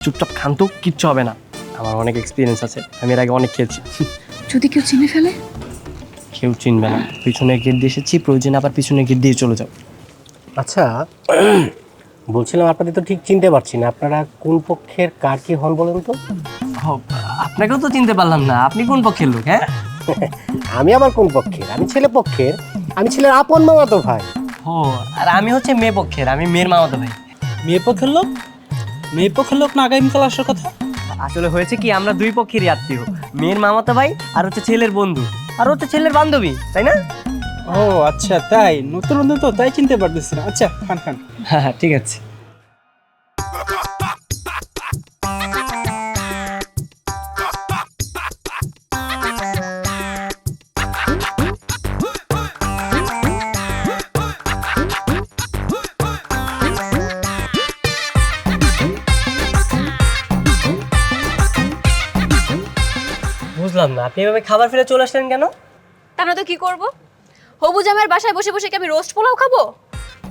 চুপচাপ খান তো, কিচ্ছু হবে না। আমার অনেক এক্সপিরিয়েন্স আছে, আমি এর আগে অনেক খেয়েছি। যদি কেউ চিনে ফেলে? কেউ চিনবে না, পিছনের গেট দিয়ে এসেছি, প্রয়োজনে আবার পিছনের গেট দিয়ে চলে যাও। আচ্ছা, বলছিলাম আপনাদের তো ঠিক চিনতে পারছি না, আপনারা কোন পক্ষের কার কি হন বলেন তো? আপনাকেও তো চিনতে পারলাম না, আপনি কোন পক্ষের লোক? হ্যাঁ, আমি আবার কোন পক্ষের? আমি ছেলে পক্ষের, আমি ছেলের আপন মামাতো ভাই। ও, আর আমি হচ্ছে মেয়ে পক্ষের, আমি মেয়ের মামাতো ভাই। মেয়ে পক্ষের লোক? মেয়ে পক্ষের লোক না আগামীকাল আসার কথা? আসলে হয়েছে কি, আমরা দুই পক্ষেরই আত্মীয়, মেয়ের মামাতো ভাই আর হচ্ছে ছেলের বন্ধু আর হচ্ছে ছেলের বান্ধবী, তাই না? ও আচ্ছা, তাই নতুন নতুন তো, তাই চিনতে পারতেছি না। আচ্ছা, খান খান। হ্যাঁ হ্যাঁ, ঠিক আছে। বুঝলাম না, আপনি এভাবে খাবার ফেলে চলে আসলেন কেন? তা না তো কি করব? হবু জামাইয়ের বাসায় বসে বসে কি আমি রোস্ট পোলাও খাবো?